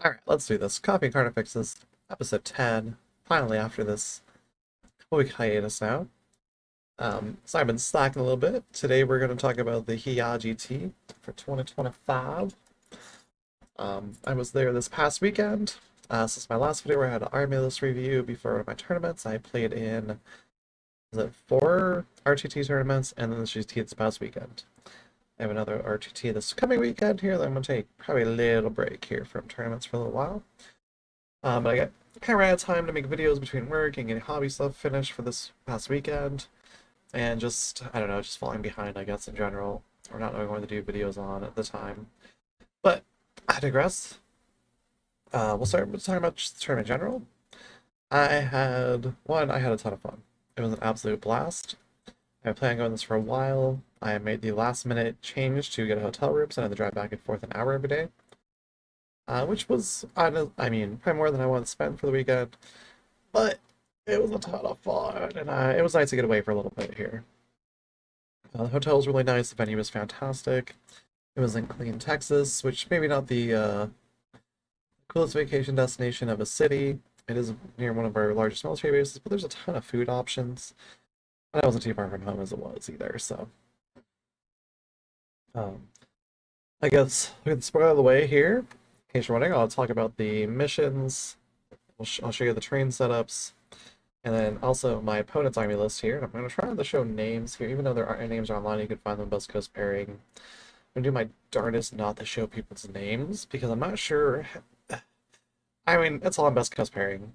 Alright, let's do this. Coffee and Carnifexes, episode 10. Finally, after this week hiatus now. So I've been slacking a little bit. Today we're going to talk about the Hee Yaw GT for 2025. I was there this past weekend. Since my last video where I had an Army List review before one of my tournaments, I played in, was it 4 RTT tournaments and then the GT this past weekend. I have another RTT this coming weekend here that I'm going to take probably a little break here from tournaments for a little while. But I got kind of ran out of time to make videos between work and getting hobby stuff finished for this past weekend. And just, I don't know, just falling behind, I guess, in general. Or not knowing what to do videos on at the time. But I digress. We'll start with talking about just the tournament in general. I had a ton of fun. It was an absolute blast. I planned on going this for a while. I made the last minute change to get a hotel room, so I had to drive back and forth an hour every day. Which was, I mean, probably more than I wanted to spend for the weekend, but it was a ton of fun, and it was nice to get away for a little bit here. The hotel was really nice, the venue was fantastic. It was in Killeen, Texas, which maybe not the coolest vacation destination of a city. It is near one of our largest military bases, but there's a ton of food options. And I wasn't too far from home as it was either, so. Um, I guess we can spoil the way here. In case you're wondering, I'll talk about the missions. I'll show you the train setups. And then also my opponent's army list here. And I'm going to try to show names here. Even though there aren't names online, you can find them Best Coast pairing. I'm going to do my darndest not to show people's names because I'm not sure. I mean, it's all on Best Coast pairing.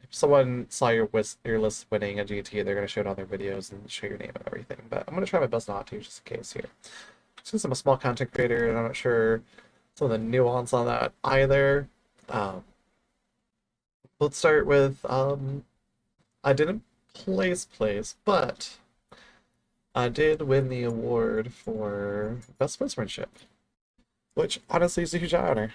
If someone saw your list winning a GT, they're going to show it on their videos and show your name and everything. But I'm going to try my best not to, just in case here. Since I'm a small content creator and I'm not sure some of the nuance on that either. Let's start with I didn't place, but I did win the award for best sportsmanship, which honestly is a huge honor.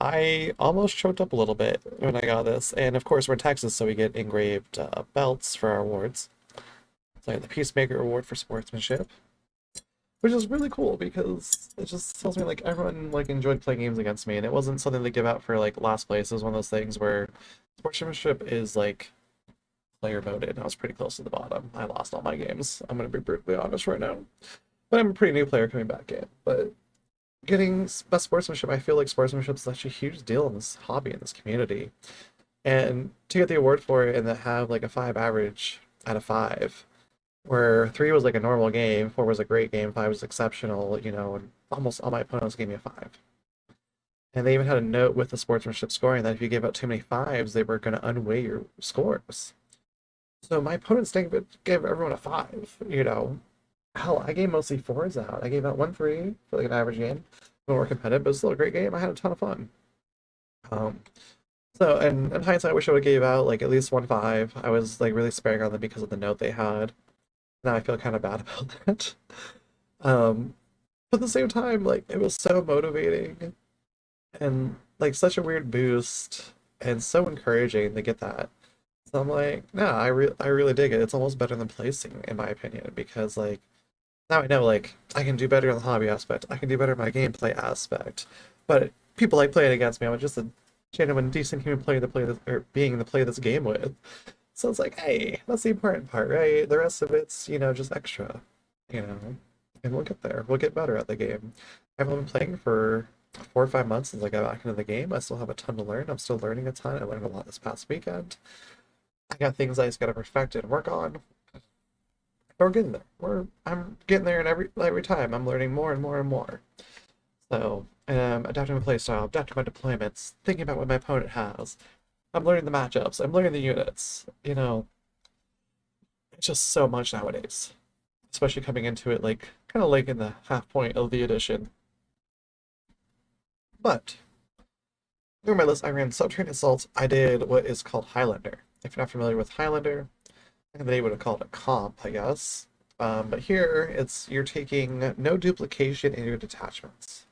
I almost choked up a little bit when I got this, and of course we're in Texas, so we get engraved belts for our awards. So I got the Peacemaker Award for sportsmanship, which is really cool because it just tells me like everyone like enjoyed playing games against me, and it wasn't something they give out for like last place. It was one of those things where sportsmanship is like player voted, and I was pretty close to the bottom. I lost all my games. I'm gonna be brutally honest right now, but I'm a pretty new player coming back in. But getting best sportsmanship, I feel like sportsmanship is such a huge deal in this hobby, in this community, and to get the award for it and to have like a 5 average out of 5 where 3 was like a normal game, 4 was a great game, 5 was exceptional, you know, and almost all my opponents gave me a 5. And they even had a note with the sportsmanship scoring that if you gave out too many 5s, they were going to unweigh your scores. So my opponents gave everyone a 5, you know. Hell, I gave mostly 4s out. I gave out 1 3 for like an average game. More competitive, but it was still a great game. I had a ton of fun. Um, so, and in hindsight, I wish I would have gave out like at least 1 5. I was like really sparing on them because of the note they had. Now I feel kind of bad about that. Um, but at the same time, like it was so motivating and like such a weird boost and so encouraging to get that. So I'm like, no, I really dig it. It's almost better than placing, in my opinion, because like now I know like I can do better in the hobby aspect. I can do better in my gameplay aspect. But people like playing against me. I'm just a genuine decent human player to play this or being to play this game with. So it's like, hey, that's the important part, right? The rest of it's, you know, just extra, you know. And we'll get there. We'll get better at the game. I've only been playing for 4 or 5 months since I got back into the game. I still have a ton to learn. I'm still learning a ton. I learned a lot this past weekend. I got things I just gotta perfect and work on. We're getting there. I'm getting there, and every time I'm learning more and more and more. So, adapting my playstyle, adapting my deployments, thinking about what my opponent has. I'm learning the matchups. I'm learning the units. You know, it's just so much nowadays, especially coming into it like kind of late in the half point of the edition. But through my list, I ran Subterranean Assault. I did what is called Highlander. If you're not familiar with Highlander, they would have called it a comp, I guess. But here, you're taking no duplication in your detachments.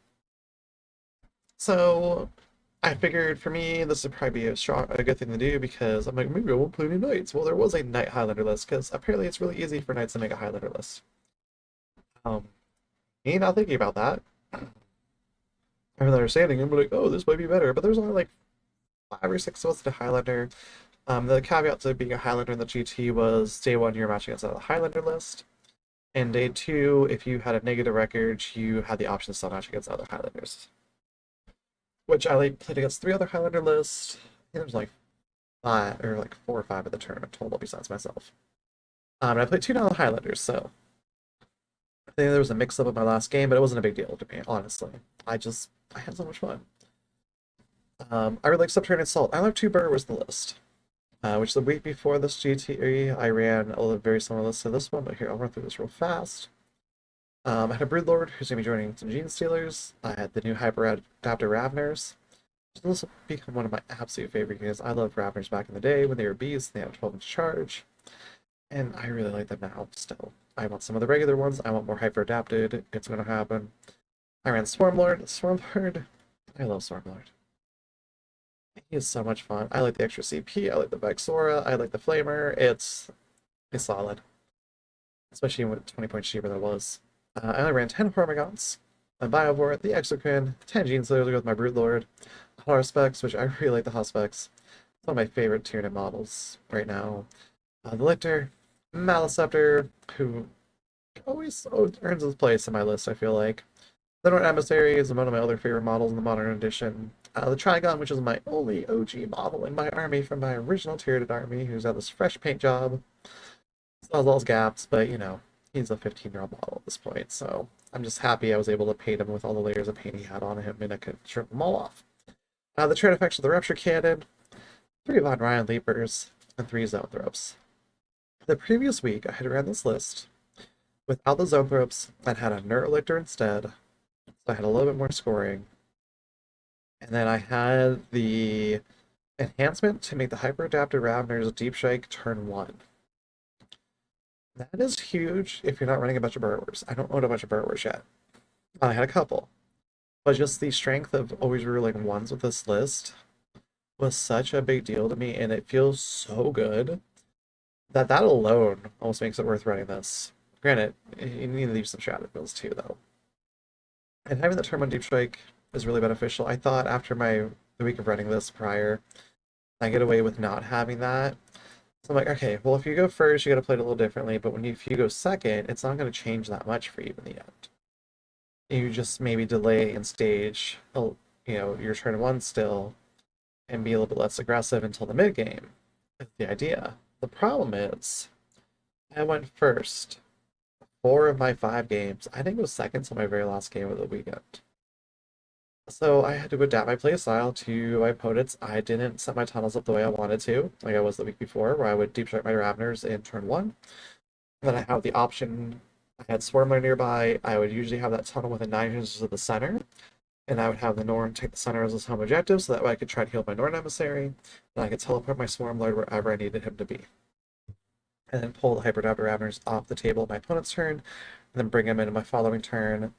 So I figured for me, this would probably be a good thing to do because I'm like, maybe I won't play any knights. Well, there was a knight Highlander list because apparently it's really easy for knights to make a Highlander list. Me not thinking about that. I have an understanding and be like, oh, this might be better. But there's only like 5 or 6 of us at a Highlander. The caveat to being a Highlander in the GT was day one you're matching against the Highlander list, and day two, if you had a negative record, you had the option to still match against other Highlanders. Which I like played against 3 other Highlander lists. I think there's like 4 or 5 of the tournament total besides myself. And I played 2 non-Highlanders, so I think there was a mix-up in my last game, but it wasn't a big deal to me, honestly. I had so much fun. I really like Subterranean Assault. I love 2 burrowers in the list. Which the week before this GT, I ran a very similar list to this one, but here, I'll run through this real fast. I had a Broodlord who's going to be joining some Gene Stealers. I had the new Hyper Adaptor Ravners. This will become one of my absolute favorite games. I loved Ravners back in the day when they were beasts, they had a 12-inch charge. And I really like them now still. I want some of the regular ones. I want more Hyper Adapted. It's going to happen. I ran Swarmlord. Swarmlord. I love Swarmlord. He is so much fun. I like the extra CP. I like the Vexora. I like the Flamer. It's solid. Especially with 20 points cheaper than it was. I only ran 10 Hormigons, a Biovore, the Exocrine, 10 Gene Slayers with my Broodlord, Specs, which I really like the Specs. It's one of my favorite Tyranid models right now. The Lictor, Maliceptor, who always earns his place in my list, I feel like. The Northern Emissary is one of my other favorite models in the Modern Edition. The Trigon, which is my only OG model in my army from my original Tyranid army, who's got this fresh paint job. Still has all his gaps, but you know, he's a 15-year-old model at this point, so I'm just happy I was able to paint him with all the layers of paint he had on him, and I could strip them all off. The Carnifexes of the Rupture Cannon, 3 Von Ryan Leapers, and 3 Zoanthropes. The previous week, I had ran this list without the Zoanthropes and had a Nerd Lictor instead, so I had a little bit more scoring. And then I had the enhancement to make the Hyper Adapted Ravners Deep Strike turn 1. That is huge if you're not running a bunch of burrowers. I don't own a bunch of burrowers yet. I had a couple. But just the strength of always reruling ones with this list was such a big deal to me, and it feels so good that alone almost makes it worth running this. Granted, you need to leave some Shattered Bills too, though. And having the turn 1 Deep Strike is really beneficial. I thought after the week of running this prior, I get away with not having that. So I'm like, okay, well, if you go first, you got to play it a little differently, but if you go second, it's not going to change that much for you in the end. You just maybe delay and stage, your turn 1 still, and be a little bit less aggressive until the mid game. That's the idea. The problem is, I went first 4 of my 5 games. I didn't go second until my very last game of the weekend. So I had to adapt my playstyle to my opponents. I didn't set my tunnels up the way I wanted to, like I was the week before, where I would deep strike my Ravners in turn 1. And then I have the option, I had Swarmler nearby. I would usually have that tunnel within 9 inches of the center. And I would have the Norn take the center as his home objective, so that way I could try to heal my Norn Emissary. And I could teleport my Swarmlord wherever I needed him to be. And then pull the Hyperdaptor Ravners off the table at my opponent's turn, and then bring him into my following turn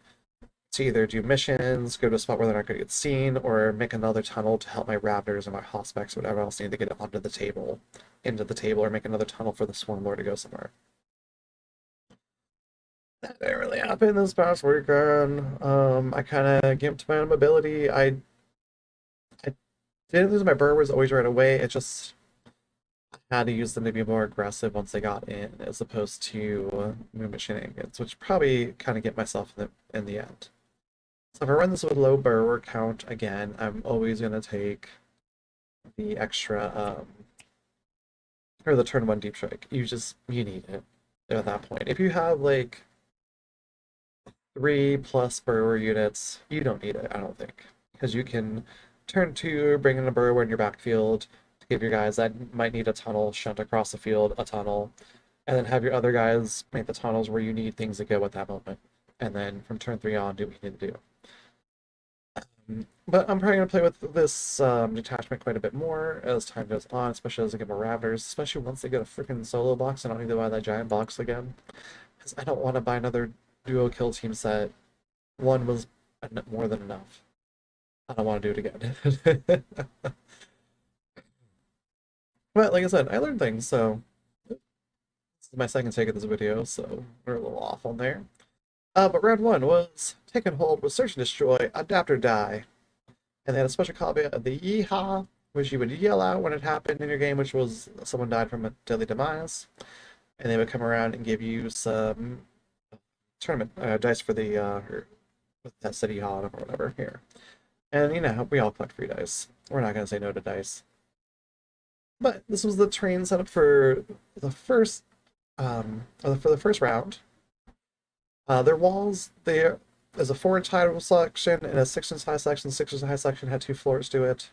to either do missions, go to a spot where they're not going to get seen, or make another tunnel to help my Raptors or my Hospects or whatever else need to get onto the table, into the table, or make another tunnel for the Swarmlord to go somewhere. That didn't really happen this past weekend. I kind of gimped my own mobility. I didn't lose my burrowers always right away. It just I had to use them to be more aggressive once they got in, as opposed to movement shenanigans, which probably kind of get myself in the end. So if I run this with low burrower count again, I'm always going to take the extra, or the turn 1 deep strike. You need it at that point. If you have like 3+ burrower units, you don't need it, I don't think. Because you can turn 2, bring in a burrower in your backfield to give your guys that might need a tunnel shunt across the field, a tunnel, and then have your other guys make the tunnels where you need things to go at that moment. And then from turn 3 on, do what you need to do. But I'm probably going to play with this detachment quite a bit more as time goes on, especially as I get more Ravners, especially once they get a freaking solo box. I don't need to buy that giant box again, because I don't want to buy another duo kill team set. One was more than enough. I don't want to do it again. But like I said, I learned things, so this is my second take of this video, so we're a little off on there. But round one was take and hold with search and destroy, adapt or die. And they had a special caveat of the Yee Haw, which you would yell out when it happened in your game, which was someone died from a deadly demise. And they would come around and give you some tournament dice for the that city hall or whatever here. And you know, we all collect free dice. We're not gonna say no to dice. But this was the train setup for the first for the first round. Their walls there is a 4-inch high section and a 6-inch high section. 6-inch high section had 2 floors to it.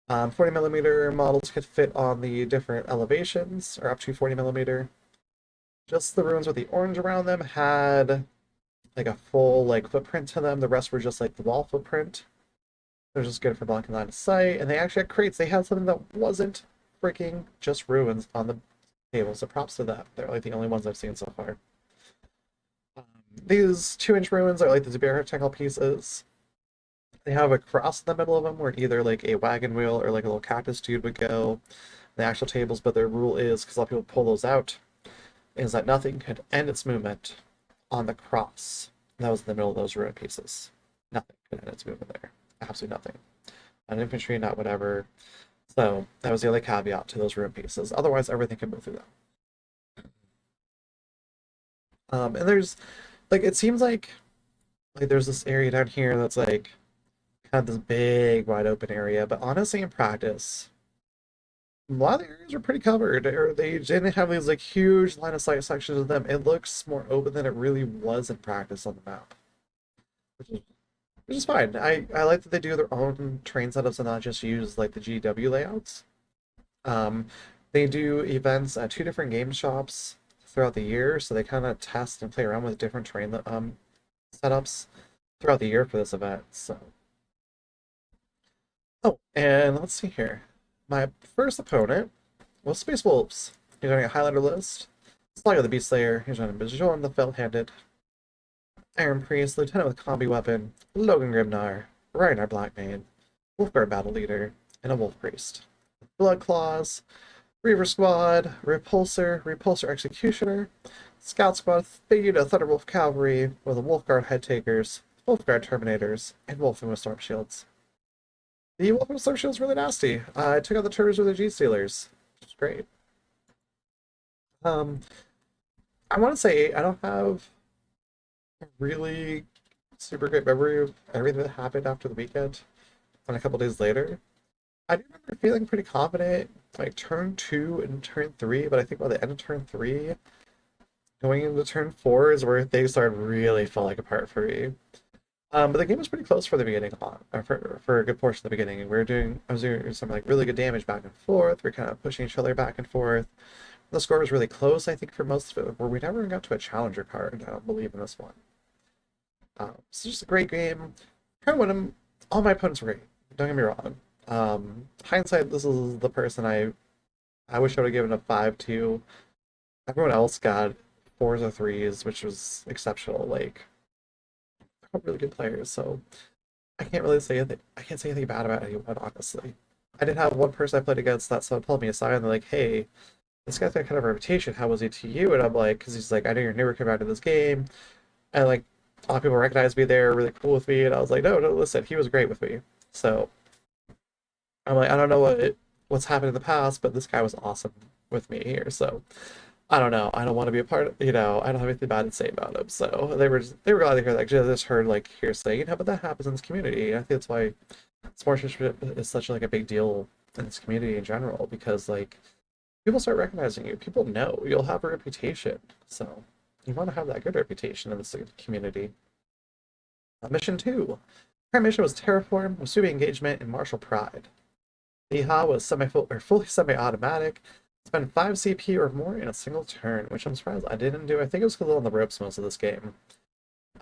40 millimeter models could fit on the different elevations, or up to 40 millimeter. Just the rooms with the orange around them had like a full like footprint to them. The rest were just like the wall footprint. They're just good for blocking line of sight. And they actually had crates. They had something that wasn't freaking just ruins on the table. So props to that. They're like the only ones I've seen so far. These 2-inch ruins are like the Zubair rectangle pieces. They have a cross in the middle of them where either like a wagon wheel or like a little cactus dude would go. The actual tables, but their rule is, because a lot of people pull those out, is that nothing could end its movement on the cross. That was in the middle of those ruin pieces. Nothing could end its movement there. Absolutely nothing. Not infantry, not whatever. So that was the only caveat to those ruin pieces. Otherwise, everything could move through them. And there's like it seems like there's this area down here that's like kind of this big wide open area, but honestly, in practice, a lot of the areas are pretty covered, or they didn't have these like huge line of sight sections of them. It looks more open than it really was in practice on the map, which is which is fine. I like that they do their own train setups and not just use like the GW layouts. Um, they do events at 2 different game shops throughout the year, so they kind of test and play around with different train setups throughout the year for this event. So, oh, and let's see here. My first opponent was Space Wolves. He's running a highlighter list. Slayer the Beast Slayer. He's running Bajon the Felt-Handed, Iron Priest, Lieutenant with Combi Weapon, Logan Grimnar, Ragnar Blackmane, Wolfguard Battle Leader, and a Wolf Priest. Blood Claws, Reaver Squad, Repulsor Executioner, Scout Squad, Theta Thunderwolf Cavalry with a Wolfguard Head Takers, Wolfguard Terminators, and Wolfen with Storm Shields. The Wolfen with Storm Shields is really nasty. I took out the Turtles with the G-Stealers, which is great. I want to say I don't have a really super great memory of everything that happened after the weekend. And a couple days later, I do remember feeling pretty confident, like turn 2 and turn 3, but I think by the end of turn 3, going into turn 4 is where things started really falling apart for me. But the game was pretty close for the beginning, for a good portion of the beginning. I was doing some like really good damage back and forth. We're kind of pushing each other back and forth. The score was really close, I think, for most of it, where we never got to a challenger card, I don't believe, in this one. It's just a great game. All my opponents were great. Don't get me wrong. Hindsight, this is the person I wish I would have given a 5 to. Everyone else got 4s or 3s, which was exceptional. Like, they're all really good players, so I can't really say anything. I can't say anything bad about anyone, honestly. I did have one person I played against that someone pulled me aside and they're like, "Hey, this guy's got kind of a reputation. How was he to you?" And I'm like, because he's like, "I know you're newer coming out of this game," and like a lot of people recognized me there, really cool with me, and I was like, "No, listen, he was great with me." So I'm like, I don't know what's happened in the past, but this guy was awesome with me here. So I don't know. I don't want to be a part of, I don't have anything bad to say about him. So they were glad to hear that. 'Cause I just heard like hearsay, but that happens in this community. I think that's why sportsmanship is such like a big deal in this community in general, because like people start recognizing you. People know you'll have a reputation. So you want to have that good reputation in this community. Mission 2. Our mission was Terraform, Musubi Engagement, and Martial Pride. Hee Yaw was fully semi-automatic. Spend 5 CP or more in a single turn, which I'm surprised I didn't do. I think it was because I was on the ropes most of this game.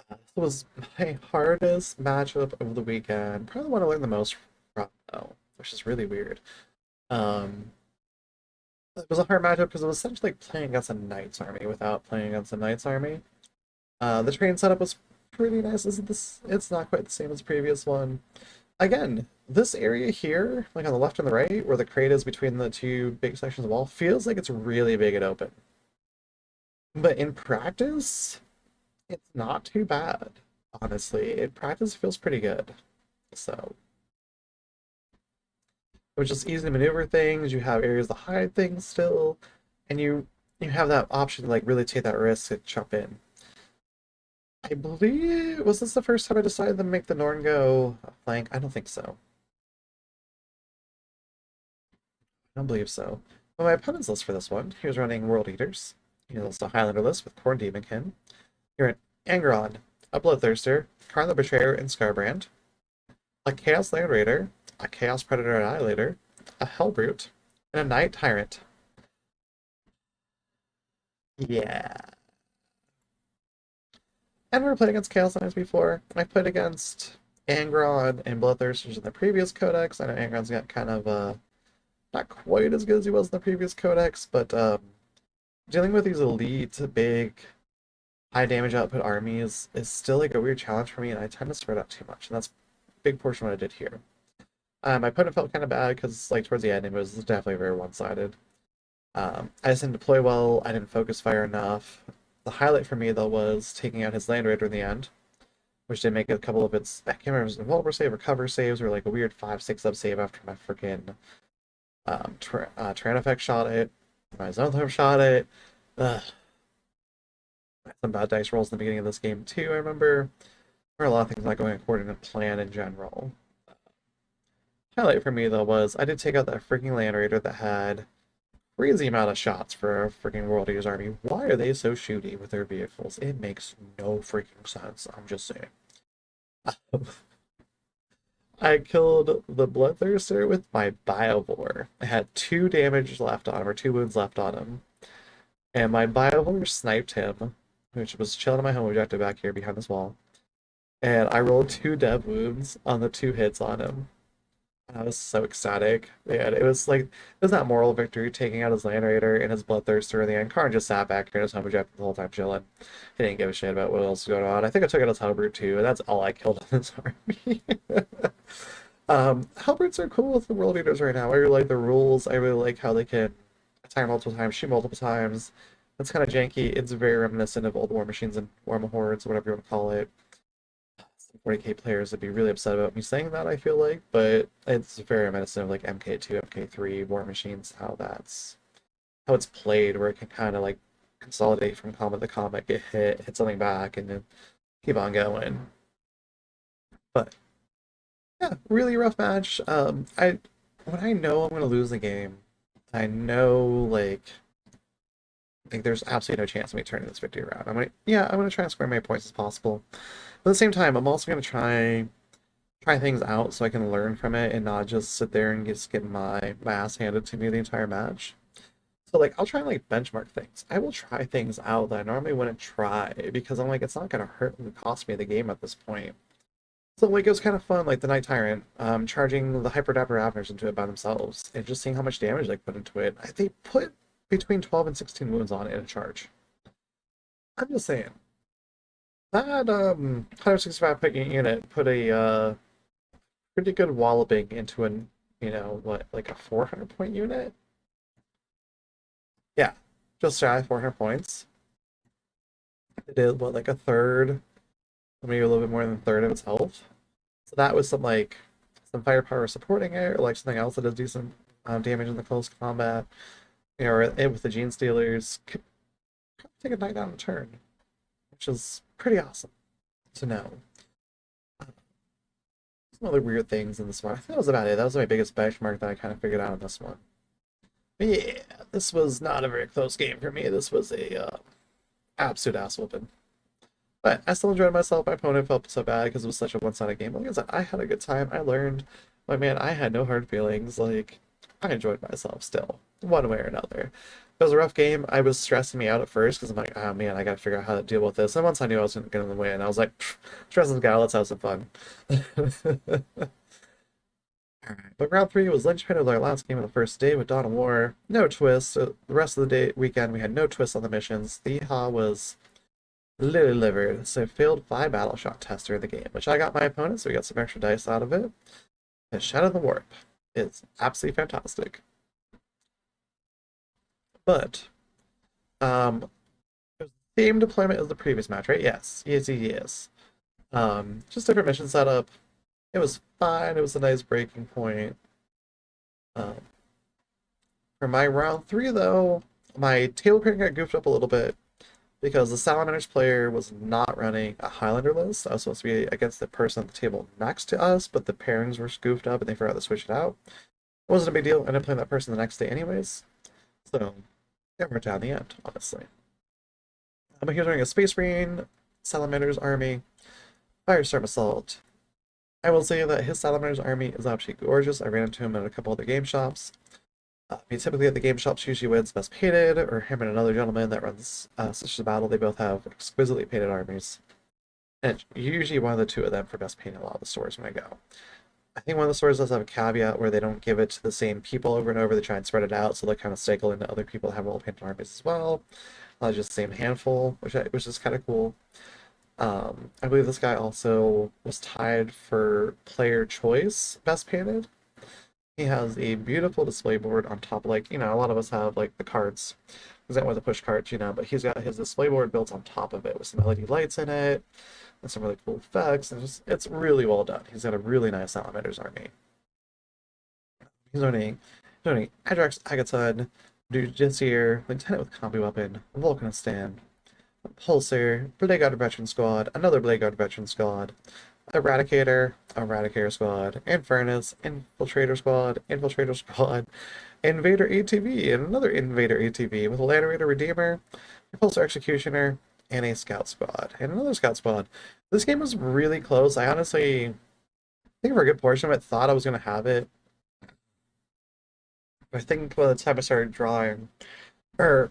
This was my hardest matchup of the weekend. Probably the one I learned the most from, though, which is really weird. It was a hard matchup because it was essentially like playing against a Knight's army without playing against a Knight's army. The train setup was pretty nice. It's not quite the same as the previous one. Again, this area here, like on the left and the right, where the crate is between the 2 big sections of wall, feels like it's really big and open. But in practice, It's not too bad, honestly. It practice feels pretty good. So it was just easy to maneuver things. You have areas to hide things still, and you have that option to like really take that risk and jump in. I believe was this the first time I decided to make the Norn go a flank? I don't think so. I don't believe so. But my opponent's list for this one, he was running World Eaters. He was a Highlander list with Corn Demonkin. You're an Angron, a Bloodthirster, Karn the Betrayer, and Scarbrand, a Chaos Land Raider, a Chaos Predator Annihilator, a Hellbrute, and a Night Tyrant. Yeah. And we were playing against Chaos Knights before. I played against Angron and Bloodthirsters in the previous codex. I know Angron's got kind of not quite as good as he was in the previous codex, but dealing with these elite, big, high damage output armies is still like a weird challenge for me, and I tend to spread out too much, and that's a big portion of what I did here. My opponent felt kind of bad because like towards the end it was definitely very one-sided. I just didn't deploy well. I didn't focus fire enough. The highlight for me though was taking out his Land Raider in the end, which did make a couple of its I can't remember if it was invulnerable save or cover saves or like a weird 5-6 up save after my freaking Carnifexes shot it. My Zonthorn shot it. Ugh. Some bad dice rolls in the beginning of this game too. I remember there were a lot of things not going according to plan in general. Highlight for me though was I did take out that freaking Land Raider that had crazy amount of shots for a freaking World Eaters army. Why are they so shooty with their vehicles? It makes no freaking sense. I'm just saying. I killed the Bloodthirster with my Biovore. I had 2 damage left on him, or 2 wounds left on him. And my Biovore sniped him, which was chilling on my home objective back here behind this wall. And I rolled 2 dev wounds on the 2 hits on him. I was so ecstatic. Man, it was like, it was that moral victory taking out his Land Raider and his Bloodthirster in the end. Karn just sat back here in his home objective the whole time chilling. He didn't give a shit about what else was going on. I think I took out his Hellbrute too, and that's all I killed on this army. Hellbrutes are cool with the World Eaters right now. I really like the rules. I really like how they can attack multiple times, shoot multiple times. That's kind of janky. It's very reminiscent of old War Machines and War Hordes, whatever you want to call it. 40k players would be really upset about me saying that, I feel like, but it's very reminiscent of like MK2, MK3, War Machines, how it's played, where it can kind of like consolidate from combat to combat, get hit something back, and then keep on going. But yeah, really rough match. I when I know I'm gonna lose the game, I know like there's absolutely no chance of me turning this victory around. I'm gonna try and score as many points as possible. But at the same time, I'm also gonna try things out so I can learn from it and not just sit there and just get my ass handed to me the entire match. So like I'll try and like benchmark things. I will try things out that I normally wouldn't try because I'm like it's not gonna hurt and cost me the game at this point. So like it was kind of fun, like the Night Tyrant, charging the Hyper Dapper Avners into it by themselves and just seeing how much damage they put into it. They put between 12 and 16 wounds on it in a charge. I'm just saying. That 165 unit put a pretty good walloping into an what, like a 400 point unit? Yeah, just shy of 400 points. It did what, like a third, maybe a little bit more than a third of its health. So that was some firepower supporting it, or like something else that does decent damage in the close combat. Or with the Gene Stealers, could take a knight down a turn, which is pretty awesome to know. Some other weird things in this one. I think that was about it. That was my biggest benchmark that I kind of figured out on this one. But yeah, this was not a very close game for me. This was a absolute ass whooping. But I still enjoyed myself. My opponent felt so bad because it was such a one-sided game. Like I said, I had a good time. I learned. But man, I had no hard feelings. Like, I enjoyed myself still, one way or another. It was a rough game. I was stressing me out at first because I'm like, oh man, I gotta figure out how to deal with this. And once I knew I was gonna win, I was like, stress this guy, let's have some fun. Alright, but round 3 was linchpin of our last game of the first day with Dawn of War. No twists. So the rest of the weekend, we had no twists on the missions. The Hee Yaw was literally livered, so failed 5 battle shot tester in the game, which I got my opponent, so we got some extra dice out of it. And Shadow the Warp is absolutely fantastic. But, it was same deployment as the previous match, right? Yes. Yes, he is. Just different mission setup. It was fine. It was a nice breaking point. Um, for my round three, though, my table pairing got goofed up a little bit because the Salamanders player was not running a Highlander list. I was supposed to be against the person at the table next to us, but the pairings were goofed up and they forgot to switch it out. It wasn't a big deal. I ended up playing that person the next day anyways. So, it worked out in the end, honestly. But he was running a Space Marine, Salamander's army, Firestorm Assault. I will say that his Salamander's army is absolutely gorgeous. I ran into him at a couple other game shops. Typically at the game shops, usually wins best painted, or him and another gentleman that runs such a battle. They both have exquisitely painted armies. And usually one of the two of them for best painted a lot of the stores when I go. I think one of the stores does have a caveat where they don't give it to the same people over and over. They try and spread it out, so they kind of cycle into other people that have well painted armies as well. Just the same handful, which is kind of cool. I believe this guy also was tied for player choice best painted. He has a beautiful display board on top, like, a lot of us have like the cards. Because I want to push cards, but he's got his display board built on top of it with some LED lights in it and some really cool effects. And it's really well done. He's got a really nice Salamander's army. He's owning Adrax Agaton, Judiciar, Lieutenant with Combi Weapon, Vulcanistan, Pulsar, Blade Guard Veteran Squad, another Blade Guard Veteran Squad, Eradicator Squad, Infernus, Infiltrator Squad, Invader ATV, and another Invader ATV with a Land Raider Redeemer, Repulsor Executioner, and a Scout Squad, and another Scout Squad. This game was really close. I honestly, I think for a good portion of it, thought I was going to have it. I think by the time I started drawing, or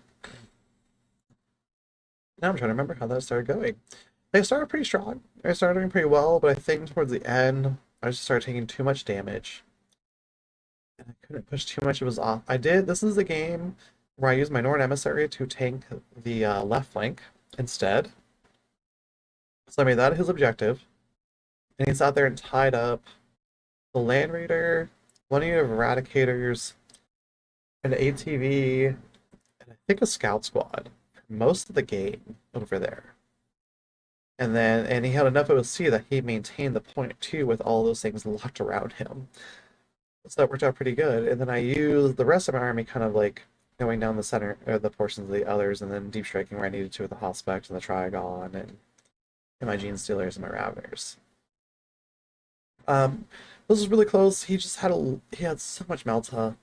now I'm trying to remember how that started going. They started pretty strong. They started doing pretty well, but I think towards the end, I just started taking too much damage. And I couldn't push too much. It was off. This is the game where I used my Norn Emissary to tank the left flank instead. So I made that his objective. And he sat there and tied up the Land Raider, one of your Eradicators, an ATV, and I think a Scout Squad for most of the game over there. And he had enough OC that he maintained the point too with all those things locked around him. So that worked out pretty good. And then I used the rest of my army kind of like going down the center or the portions of the others and then deep striking where I needed to with the Hospect and the Trigon and my Gene Stealers and my Raveners. This was really close. He just had he had so much Melta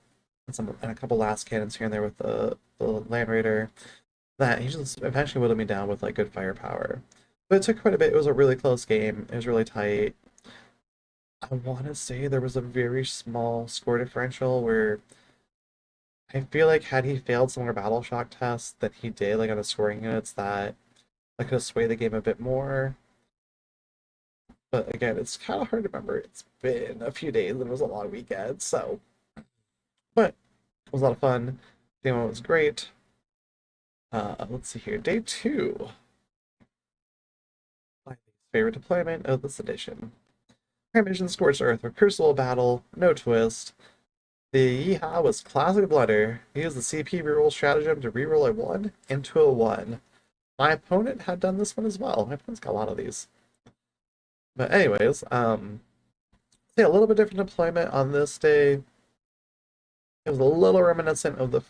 and a couple last cannons here and there with the Land Raider that he just eventually whittled me down with like good firepower. But it took quite a bit. It was a really close game. It was really tight. I want to say there was a very small score differential where I feel like had he failed some more battle shock tests than he did, like on the scoring units, that I could have swayed the game a bit more. But again, it's kind of hard to remember. It's been a few days and it was a long weekend, so. But it was a lot of fun. Day one was great. Let's see here. Day two. My favorite deployment of this edition. Mission Scorched Earth, a Crucible battle, no twist. The Hee Yaw was classic blunder. He used the CP reroll stratagem to reroll a 1 into a 1. My opponent had done this one as well. My opponent's got a lot of these. But anyways, yeah, a little bit different deployment on this day. It was a little reminiscent of the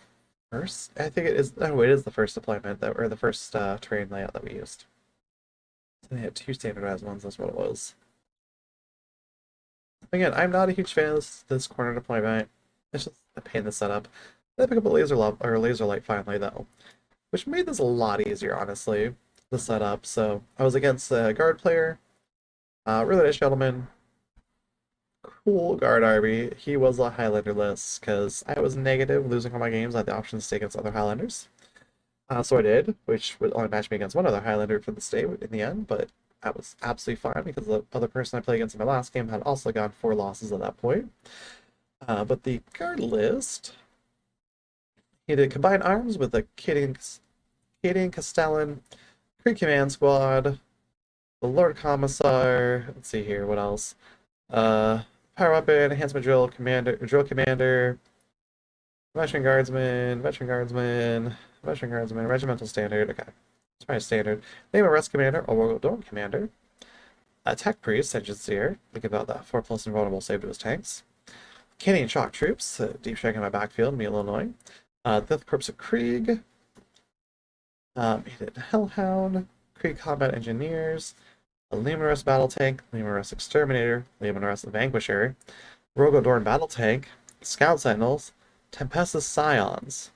first. I think it is. Oh, it is the first deployment or the first terrain layout that we used. So they had two standardized ones. That's what it was. Again, I'm not a huge fan of this corner deployment. It's just a pain to set up. They pick up a laser light finally though, which made this a lot easier, honestly, to set up. So I was against a guard player, really nice gentleman, cool guard army. He was a Highlander list because I was negative losing all my games. I had the option to stay against other Highlanders. So I did, which would only match me against one other Highlander for the stay in the end, but that was absolutely fine because the other person I played against in my last game had also gone 4 losses at that point. But the guard list, he did combine arms with the Cadian Castellan, Kree Command Squad, the Lord Commissar. Let's see here, what else? Power Weapon, Enhancement Drill Commander, Veteran Guardsman, Regimental Standard. Okay. It's probably standard. Name a Rest Commander or Royal Dorm Commander. Attack Priest, Engine Seer. Think about that 4+ invulnerable save to his tanks. Canadian Shock Troops, deep striking my backfield, be a little annoying. Death Corps of Krieg. He did Hellhound, Krieg Combat Engineers, a Luminous Battle Tank, Luminous Exterminator, Luminous Vanquisher, Rogodorn Battle Tank, Scout Sentinels, Tempestus Scions.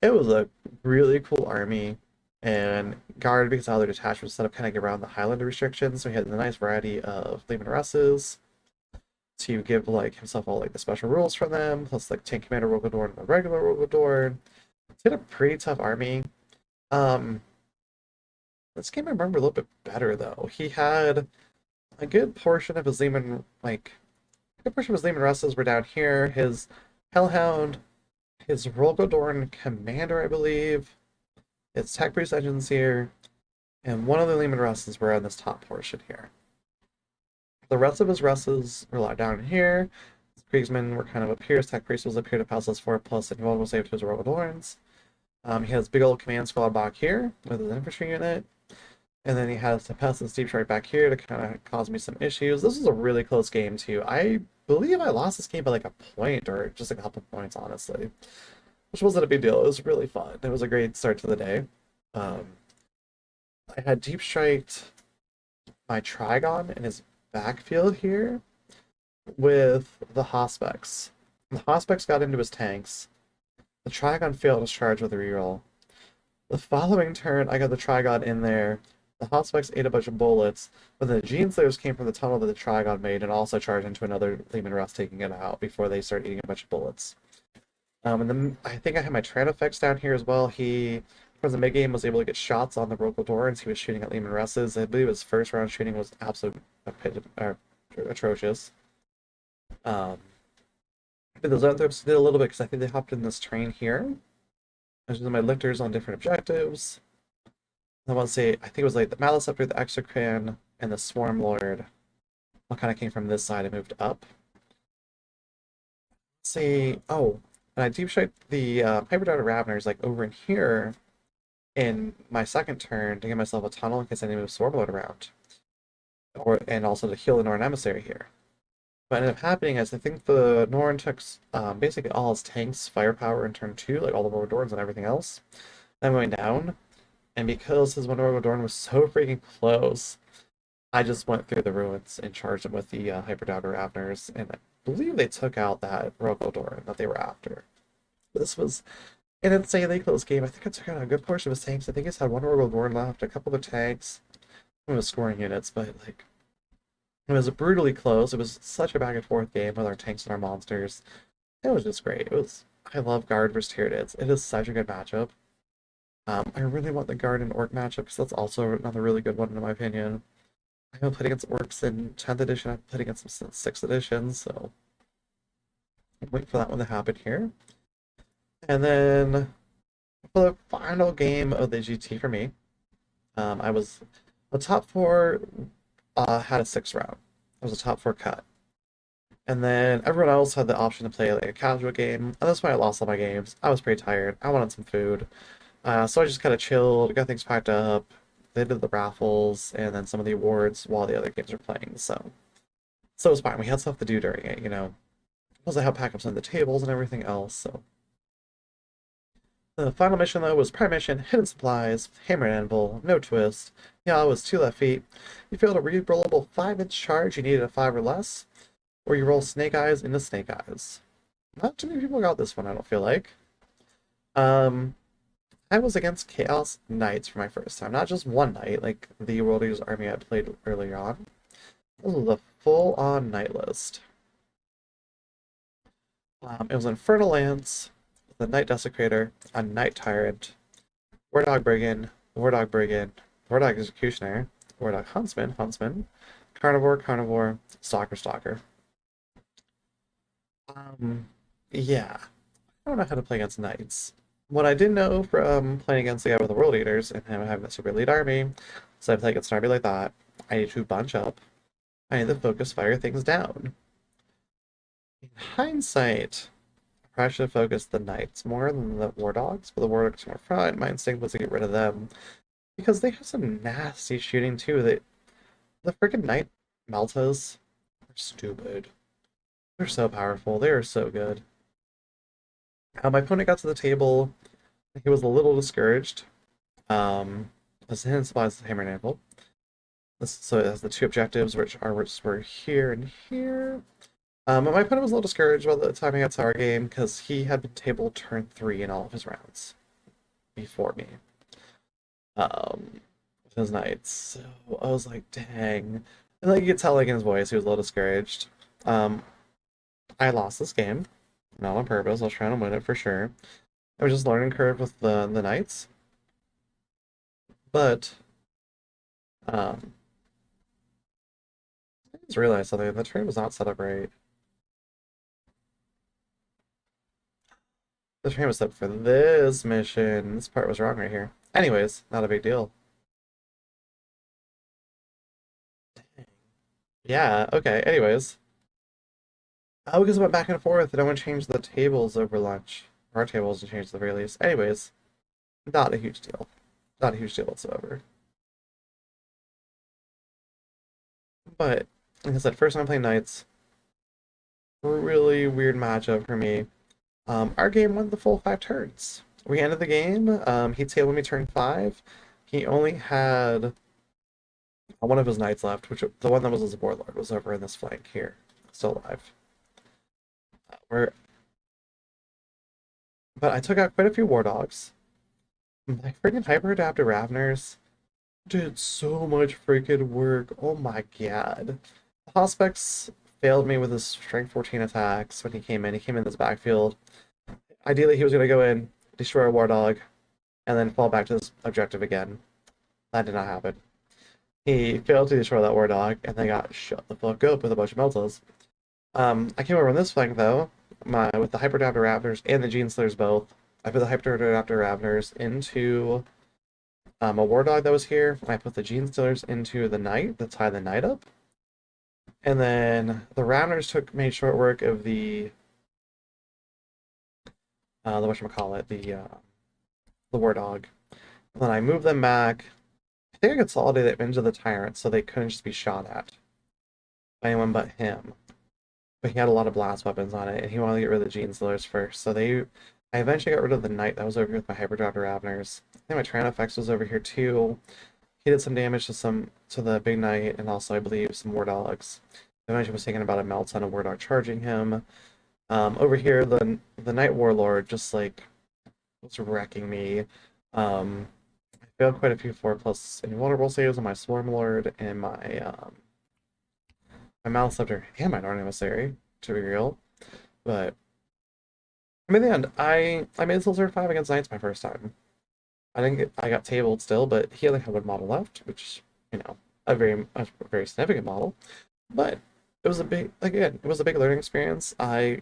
It was a really cool army, and guard because how their detachments set up kind of get around the Highlander restrictions. So he had a nice variety of Luminuses to give like himself all like the special rules from them, plus like Tank Commander Rogodorn and the regular Rogodorn. He had a pretty tough army. Um, this game I remember a little bit better though. He had a good portion of his Lehman like a good portion of his Lehman Russes were down here. His Hellhound, his Rogodorn Commander, I believe. His Tech Priest Engines here, and one of the Lehman Russes were in this top portion here. The rest of his Russes were down here. His Kriegsmen were kind of up here. His Tech Priest was up here to pass us 4+ invulnerable save to his Rogodorns. He has big old command squad back here with his infantry unit. And then he has Tempestus Deep Strike back here to kind of cause me some issues. This was a really close game too. I believe I lost this game by like a point or just a couple points, honestly. Which wasn't a big deal. It was really fun. It was a great start to the day. Um, I had Deep Striked my Trigon in his backfield here with the Hospex. The Hospex got into his tanks. The Trigon failed his charge with a reroll. The following turn, I got the Trigon in there. The Hospex ate a bunch of bullets, but the Gene Slayers came from the tunnel that the Trigon made and also charged into another Lehman Russ, taking it out before they started eating a bunch of bullets. And then I think I had my Carnifexes down here as well. He, from the mid game, was able to get shots on the Rogodorns. He was shooting at Lehman Russes. I believe his first round shooting was absolutely atrocious. But those others did a little bit because I think they hopped in this train here. I was using my lifters on different objectives. I want to say, I think it was like the Malice Scepter, the Exocrine, and the Swarm Lord. All kind of came from this side and moved up. Let's see, and I deep shot the Hyperdaughter Raveners like over in here in my second turn to give myself a tunnel in case I need to move Swarm Lord around. And also to heal the Norn Emissary here. What ended up happening is I think the Norn took basically all his tanks, firepower in turn 2, like all the Rogodorns and everything else. Then going down, and because his one Rogodorn was so freaking close, I just went through the ruins and charged him with the Hyperdaughter Raveners, and I believe they took out that Rogodorn that they were after. This was an insanely close game. I think I took out a good portion of his tanks. I think he's had one Rogodorn left, a couple of tanks, some of his scoring units, but like it was brutally close. It was such a back and forth game with our tanks and our monsters. It was just great. I love Guard versus Tyranids. It is such a good matchup. I really want the Guard and Orc matchup because that's also another really good one in my opinion. I haven't played against Orcs in 10th edition. I've played against them since 6th edition, so I'm waiting for that one to happen here. And then for the final game of the GT for me, I was the top 4 had a 6th round. It was a top 4 cut. And then everyone else had the option to play like a casual game. And that's why I lost all my games. I was pretty tired. I wanted some food. So I just kind of chilled, got things packed up. They did the raffles and then some of the awards while the other games were playing. So it was fine. We had stuff to do during it, you know. Plus I helped pack up some of the tables and everything else. So the final mission though was Prime Mission, Hidden Supplies, Hammer and Anvil, no twist. Yeah, it was 2 left feet. You failed a re-rollable 5-inch charge, you needed a 5 or less. Or you roll Snake Eyes into Snake Eyes. Not too many people got this one, I don't feel like. I was against Chaos Knights for my first time. Not just one knight, like the World Eaters army I played earlier on. This was a full-on knight list. It was Infernal Lance, the Knight Desecrator, a Knight Tyrant, Wardog Brigand, Wardog Brigand, Wardog Executioner, Wardog Huntsman, Carnivore, Stalker. Yeah. I don't know how to play against knights. What I did know from playing against the guy with the World Eaters and him having a super elite army, so I play against an army like that, I need to bunch up. I need to focus fire things down. In hindsight, I probably should have focused the knights more than the war dogs, but the war dogs were front. My instinct was to get rid of them because they have some nasty shooting too. The freaking Knight Meltas are stupid. They're so powerful. They are so good. My opponent got to the table. He was a little discouraged. This hand supplies the hammer and anvil. So it has the two objectives, which were here and here. But my opponent was a little discouraged by the time he got to our game because he had been table turn 3 in all of his rounds before me. With his knights. So I was like, dang. And like you could tell like in his voice, he was a little discouraged. Um, I lost this game, not on purpose. I was trying to win it for sure. I was just learning curve with the knights, but um, I just realized something. The train was not set up right. The train was set up for this mission. This part was wrong right here. Anyways, not a big deal. Yeah, okay, anyways. Oh, because I went back and forth and I want to change the tables over lunch. Our tables to change at the very least. Anyways, not a huge deal. Not a huge deal whatsoever. But, like I said, first time playing Knights, really weird matchup for me. Our game went the full 5 turns. We ended the game. He tabled me turn 5. He only had one of his knights left, which the one that was his warlord was over in this flank here, still alive. We're, but I took out quite a few war dogs. My freaking hyper adaptive Ravners did so much freaking work. Oh my god. The Hospix failed me with his strength 14 attacks when he came in. He came in this backfield. Ideally, he was going to go in, destroy a war dog, and then fall back to his objective again. That did not happen. He failed to destroy that war dog, and then got shut the fuck up with a bunch of meltas. I came over on this flank though, with the Hyperdaptor Raptors and the Gene Slayers both. I put the Hyperdaptor Raptors into a war dog that was here. I put the Gene Stealers into the Knight to tie the Knight up. And then the Raptors made short work of the whatchamacallit, the war dog. And then I moved them back. I think I consolidated them into the Tyrant so they couldn't just be shot at by anyone but him. But he had a lot of blast weapons on it, and he wanted to get rid of the Gene Stealers first. So I eventually got rid of the Knight that was over here with my Hyperdaptor Ravners. I think my Carnifexes was over here too. He did some damage to the big knight, and also I believe some war dogs. Eventually was taking about a melt on a war dog charging him. Over here, the knight warlord just like was wrecking me. I failed quite a few 4+ invulnerable saves on my swarm lord and my Malceptor and my Dark Emissary, to be real. But I mean, in the end, I made Silver 5 against Knights my first time. I got tabled still, but he only had one model left, which, you know, a very significant model. But it was it was a big learning experience. I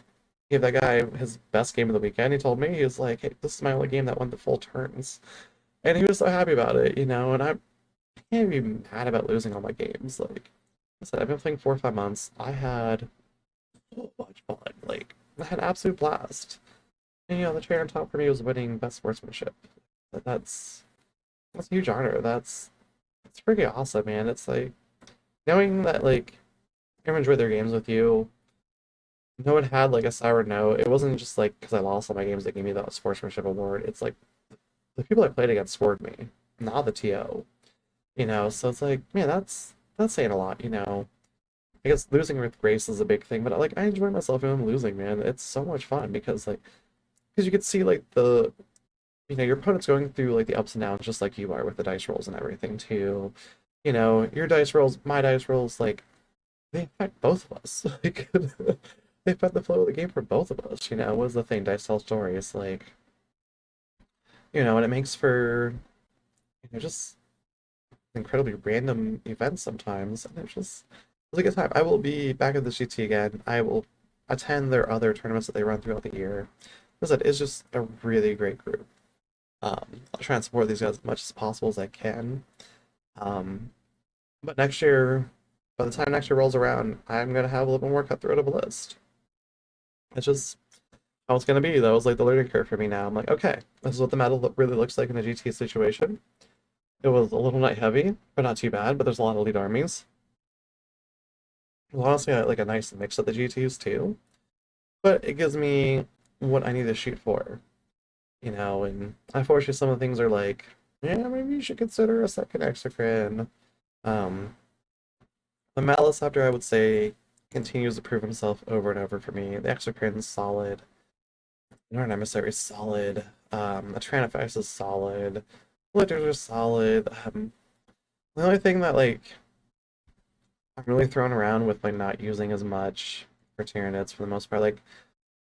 gave that guy his best game of the weekend. He told me, he was like, hey, this is my only game that won the full turns. And he was so happy about it, you know, and I can't be mad about losing all my games. Like I said, I've been playing 4 or 5 months. I had so much fun. Like, I had an absolute blast. And, you know, the trainer on top for me was winning best sportsmanship. That's a huge honor. It's pretty awesome, man. It's like knowing that like everyone enjoyed their games with you. No one had like a sour note. It wasn't just like because I lost all my games that gave me that sportsmanship award. It's like the people I played against scored me, not the TO. You know, so it's like, man, that's saying a lot, you know. I guess losing with grace is a big thing, but like I enjoy myself when I'm losing, man. It's so much fun because you can see like your opponent's going through like the ups and downs just like you are with the dice rolls and everything too. You know, your dice rolls, my dice rolls, like they affect both of us. Like they affect the flow of the game for both of us. You know, was the thing? Dice tell stories, like and it makes for just incredibly random events sometimes, and it's a good time. I will be back at the GT again. I will attend their other tournaments that they run throughout the year. As I said, it's just a really great group. I'll try and support these guys as much as possible as I can. Um, but by the time next year rolls around, I'm gonna have a little bit more cutthroat of a list. It's just how it's gonna be. That was like the learning curve for me now. I'm like, okay, this is what the really looks like in a GT situation. It was a little night heavy, but not too bad, but there's a lot of lead armies. Well, honestly, I like a nice mix of the GTs too, but it gives me what I need to shoot for, and unfortunately some of the things are like, yeah, maybe you should consider a second exocrine. Um, the Maliceptor, I would say, continues to prove himself over and over for me. The exocrine's solid. Northern Emissary is solid. The Carnifexes is solid. Litters are solid. The only thing that like I'm really thrown around with like not using as much for Tyranids for the most part, like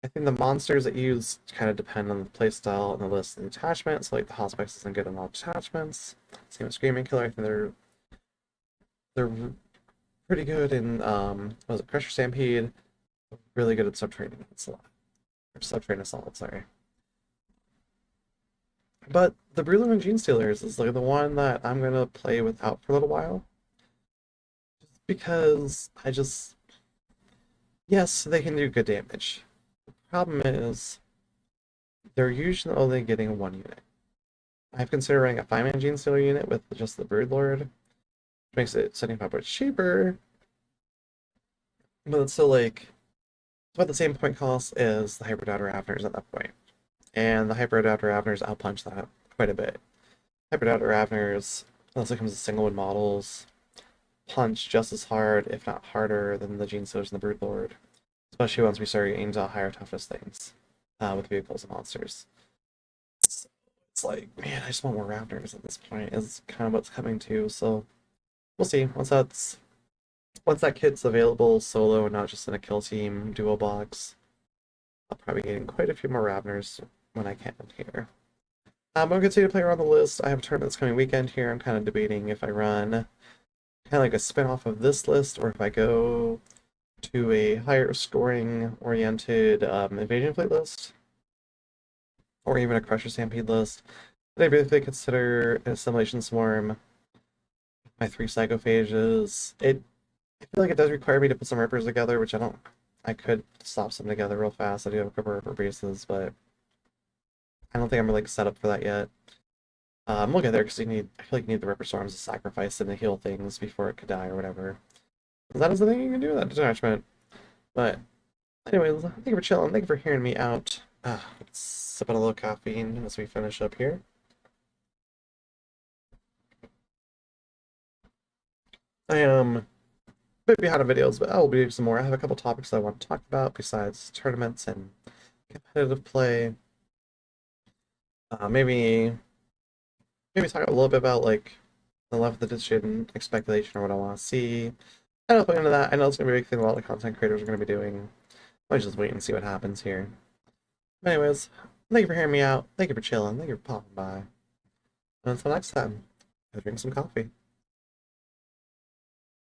I think the monsters that you use kind of depend on the playstyle and the list and the attachment. So like the Hospice isn't good on all attachments. Same with Screaming Killer. I think they're pretty good in what was it, Crusher Stampede. Really good at subtraining Assault. Or subtrain Assault, sorry. But the Brewler and Gene Stealers is like the one that I'm gonna play without for a little while. Because I just yes, they can do good damage. The problem is they're usually only getting one unit. I've considered running a 5-man Gene Stealer unit with just the Broodlord, which makes it 75 points cheaper, but it's still like it's about the same point cost as the Hyperdoubt Ravners at that point. And the Hyperdoubt Ravners outpunch that quite a bit. Hyperdoubt Ravners, unless it comes to single win models, punch just as hard, if not harder, than the Gene Stealers and the Broodlord. Especially once we start getting into higher toughness things with vehicles and monsters. It's like, man, I just want more Ravners at this point, is kind of what's coming to, so we'll see. Once that kit's available solo and not just in a kill team duo box, I'll probably get quite a few more Ravners when I can here. I'm going to continue to play around the list. I have a tournament this coming weekend here. I'm kind of debating if I run kind of like a spin-off of this list or if I go to a higher scoring oriented invasion fleet list or even a Crusher Stampede list. But I really consider an Assimilation Swarm, my 3 Psychophages. I feel like it does require me to put some Rippers together, which I could slap some together real fast. I do have a couple of Ripper bases, but I don't think I'm really set up for that yet. We'll get there because I feel like you need the Ripper Storms to sacrifice them to heal things before it could die or whatever. That is the thing you can do with that detachment. But anyways, thank you for chilling. Thank you for hearing me out. Let's sip on a little caffeine as we finish up here. I am a bit behind on videos, but I will be doing some more. I have a couple topics I want to talk about besides tournaments and competitive play. Maybe talk a little bit about like the 11th edition speculation or what I want to see. I don't know if into that. I know it's gonna be a big thing a lot of content creators are gonna be doing. Let's just wait and see what happens here. But anyways, thank you for hearing me out. Thank you for chilling. Thank you for popping by. And until next time, go drink some coffee.